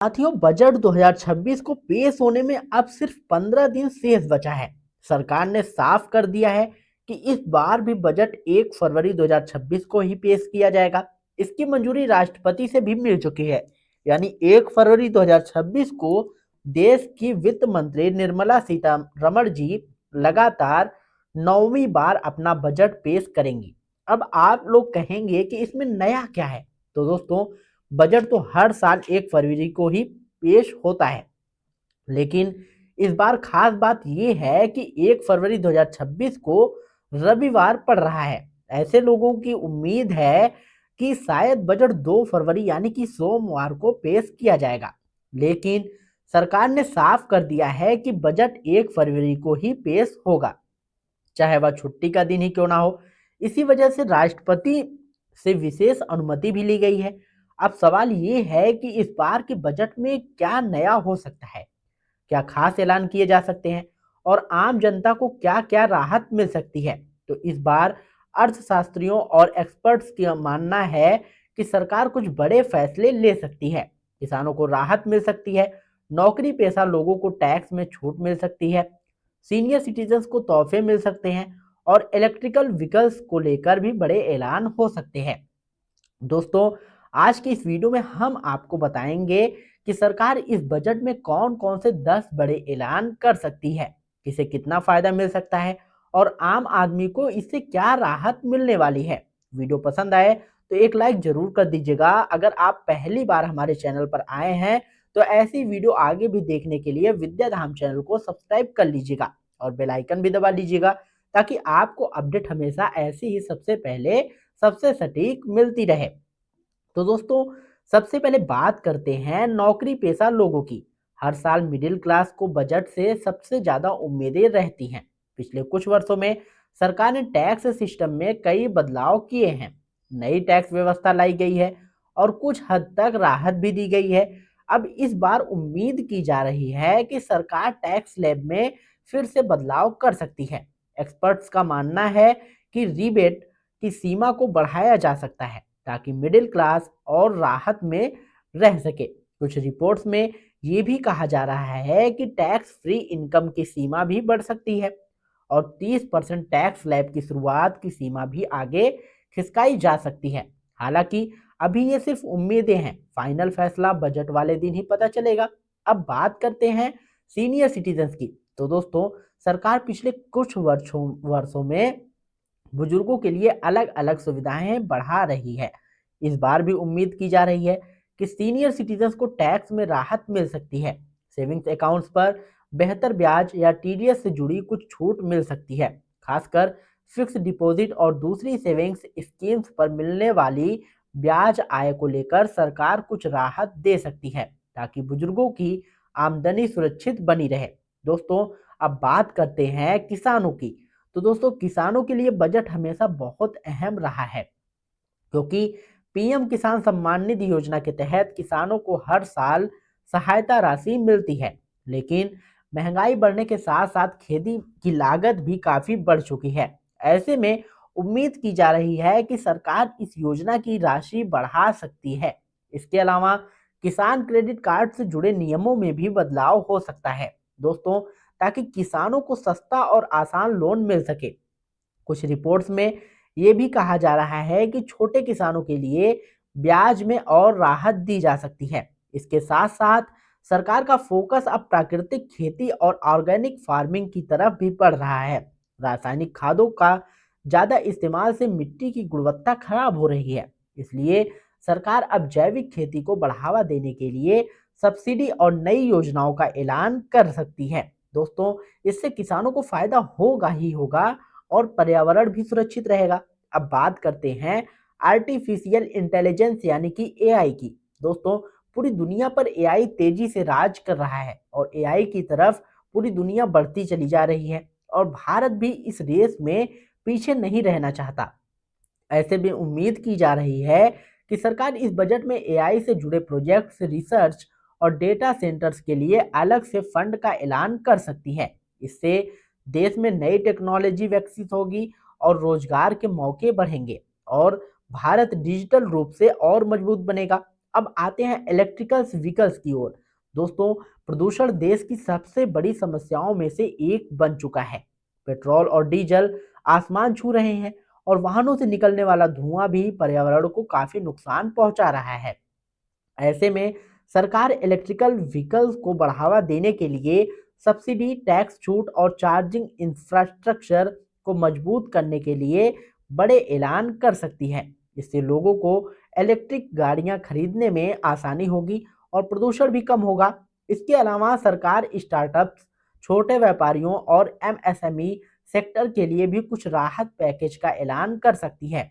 साथियों, बजट 2026 को पेश होने में अब सिर्फ 15 दिन शेष बचा है। सरकार ने साफ कर दिया है कि इस बार भी बजट 1 फरवरी 2026 को ही पेश किया जाएगा। इसकी मंजूरी राष्ट्रपति से भी मिल चुकी है। यानी 1 फरवरी 2026 को देश की वित्त मंत्री निर्मला सीतारमण जी लगातार 9वीं बार अपना बजट पेश करेंगी। अब आप लोग कहेंगे कि इसमें नया क्या है? तो दोस्तों, बजट तो हर साल 1 फरवरी को ही पेश होता है, लेकिन इस बार खास बात ये है कि 1 फरवरी 2026 को रविवार पड़ रहा है। ऐसे लोगों की उम्मीद है कि शायद बजट 2 फरवरी यानी कि सोमवार को पेश किया जाएगा, लेकिन सरकार ने साफ कर दिया है कि बजट 1 फरवरी को ही पेश होगा, चाहे वह छुट्टी का दिन ही क्यों ना हो। इसी वजह से राष्ट्रपति से विशेष अनुमति भी ली गई है। अब सवाल ये है कि इस बार के बजट में क्या नया हो सकता है? क्या खास ऐलान किए जा सकते हैं और आम जनता को क्या-क्या राहत मिल सकती है? तो इस बार अर्थशास्त्रियों और एक्सपर्ट्स का मानना है कि सरकार कुछ बड़े फैसले ले सकती है। किसानों को राहत मिल सकती है, नौकरी पेशा लोगों को टैक्स में छूट मिल सकती है, सीनियर सिटीजन्स को तोहफे मिल सकते हैं और इलेक्ट्रिकल व्हीकल्स को लेकर भी बड़े ऐलान हो सकते हैं। दोस्तों, आज की इस वीडियो में हम आपको बताएंगे कि सरकार इस बजट में कौन-कौन से 10 बड़े ऐलान कर सकती है, किसे कितना फायदा मिल सकता है और आम आदमी को इससे क्या राहत मिलने वाली है। वीडियो पसंद आए तो एक लाइक जरूर कर दीजिएगा। अगर आप पहली बार हमारे चैनल पर आए हैं तो ऐसी वीडियो आगे भी देखने के लिए विद्याधाम चैनल को सब्सक्राइब कर लीजिएगा और बेल आइकन भी दबा लीजिएगा, ताकि आपको अपडेट हमेशा ऐसे ही सबसे पहले सबसे सटीक मिलती रहे। तो दोस्तों, सबसे पहले बात करते हैं नौकरी पेशा लोगों की। हर साल मिडिल क्लास को बजट से सबसे ज्यादा उम्मीदें रहती हैं। पिछले कुछ वर्षों में सरकार ने टैक्स सिस्टम में कई बदलाव किए हैं, नई टैक्स व्यवस्था लाई गई है और कुछ हद तक राहत भी दी गई है। अब इस बार उम्मीद की जा रही है कि सरकार टैक्स स्लैब में फिर से बदलाव कर सकती है। एक्सपर्ट्स का मानना है कि रिबेट की सीमा को बढ़ाया जा सकता है, ताकि मिडिल क्लास और राहत में रह सके। कुछ रिपोर्ट्स में ये भी कहा जा रहा है कि टैक्स फ्री इनकम की सीमा भी बढ़ सकती है और 30% टैक्स स्लैब की शुरुआत की सीमा भी आगे खिसकाई जा सकती है। हालांकि अभी ये सिर्फ उम्मीदें हैं, फाइनल फैसला बजट वाले दिन ही पता चलेगा। अब बात करते हैं सीनियर सिटीजन्स की। तो दोस्तों, सरकार पिछले कुछ वर्षों में बुजुर्गों के लिए अलग अलग सुविधाएं बढ़ा रही है। इस बार भी उम्मीद की जा रही है कि सीनियर सिटीजन्स को टैक्स में राहत मिल सकती है। सेविंग्स अकाउंट्स पर बेहतर ब्याज या टीडीएस से जुड़ी कुछ छूट मिल सकती है। खासकर फिक्स डिपॉजिट और दूसरी सेविंग्स स्कीम्स पर मिलने वाली ब्याज आय को लेकर सरकार कुछ राहत दे सकती है, ताकि बुजुर्गों की आमदनी सुरक्षित बनी रहे। दोस्तों, अब बात करते हैं किसानों की। तो दोस्तों, किसानों के लिए बजट हमेशा बहुत अहम रहा है, क्योंकि पीएम किसान सम्मान निधि योजना के तहत किसानों को हर साल सहायता राशि मिलती है। लेकिन महंगाई बढ़ने के साथ साथ खेती की लागत भी काफी बढ़ चुकी है। ऐसे में उम्मीद की जा रही है कि सरकार इस योजना की राशि बढ़ा सकती है। इसके अलावा किसान क्रेडिट कार्ड से जुड़े नियमों में भी बदलाव हो सकता है, दोस्तों, ताकि किसानों को सस्ता और आसान लोन मिल सके। कुछ रिपोर्ट्स में ये भी कहा जा रहा है कि छोटे किसानों के लिए ब्याज में और राहत दी जा सकती है। इसके साथ साथ सरकार का फोकस अब प्राकृतिक खेती और ऑर्गेनिक फार्मिंग की तरफ भी बढ़ रहा है। रासायनिक खादों का ज्यादा इस्तेमाल से मिट्टी की गुणवत्ता खराब हो रही है, इसलिए सरकार अब जैविक खेती को बढ़ावा देने के लिए सब्सिडी और नई योजनाओं का ऐलान कर सकती है। दोस्तों, इससे किसानों को फायदा होगा ही होगा और पर्यावरण भी सुरक्षित रहेगा। अब बात करते हैं आर्टिफिशियल इंटेलिजेंस यानी कि एआई की। दोस्तों, पूरी दुनिया पर एआई तेजी से राज कर रहा है और एआई की तरफ पूरी दुनिया बढ़ती चली जा रही है और भारत भी इस रेस में पीछे नहीं रहना चाहता। ऐसे में उम्मीद की जा रही है कि सरकार इस बजट में एआई से जुड़े प्रोजेक्ट्स, रिसर्च और डेटा सेंटर्स के लिए अलग से फंड का ऐलान कर सकती है। इससे देश में नई टेक्नोलॉजी विकसित होगी और रोजगार के मौके बढ़ेंगे और भारत डिजिटल रूप से और मजबूत बनेगा। अब आते हैं इलेक्ट्रिकल व्हीकल्स की ओर। दोस्तों, प्रदूषण देश की सबसे बड़ी समस्याओं में से एक बन चुका है। पेट्रोल और डीजल आसमान छू रहे हैं और वाहनों से निकलने वाला धुआं भी पर्यावरण को काफी नुकसान पहुंचा रहा है। ऐसे में सरकार इलेक्ट्रिकल व्हीकल्स को बढ़ावा देने के लिए सब्सिडी, टैक्स छूट और चार्जिंग इंफ्रास्ट्रक्चर को मजबूत करने के लिए बड़े ऐलान कर सकती है। इससे लोगों को इलेक्ट्रिक गाड़ियां खरीदने में आसानी होगी और प्रदूषण भी कम होगा। इसके अलावा सरकार स्टार्टअप्स, छोटे व्यापारियों और एमएसएमई सेक्टर के लिए भी कुछ राहत पैकेज का ऐलान कर सकती है।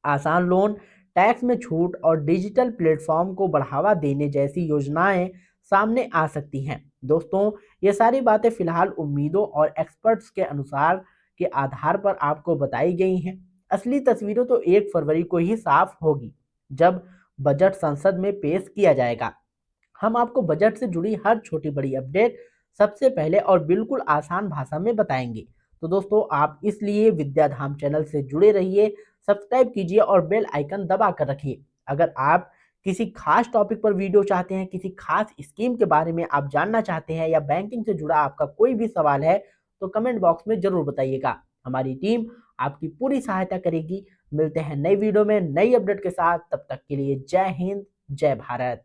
आसान लोन, टैक्स में छूट और डिजिटल प्लेटफॉर्म को बढ़ावा देने जैसी योजनाएं सामने आ सकती हैं। दोस्तों, ये सारी बातें फिलहाल उम्मीदों और एक्सपर्ट्स के अनुसार के आधार पर आपको बताई गई हैं। असली तस्वीरें तो 1 फरवरी को ही साफ होगी, जब बजट संसद में पेश किया जाएगा। हम आपको बजट से जुड़ी हर छोटी बड़ी अपडेट सबसे पहले और बिल्कुल आसान भाषा में बताएंगे। तो दोस्तों, आप इसलिए विद्याधाम चैनल से जुड़े रहिए, सब्सक्राइब कीजिए और बेल आइकन दबा कर रखिए। अगर आप किसी खास टॉपिक पर वीडियो चाहते हैं, किसी खास स्कीम के बारे में आप जानना चाहते हैं या बैंकिंग से जुड़ा आपका कोई भी सवाल है, तो कमेंट बॉक्स में जरूर बताइएगा। हमारी टीम आपकी पूरी सहायता करेगी। मिलते हैं नई वीडियो में नई अपडेट के साथ। तब तक के लिए जय हिंद, जय भारत।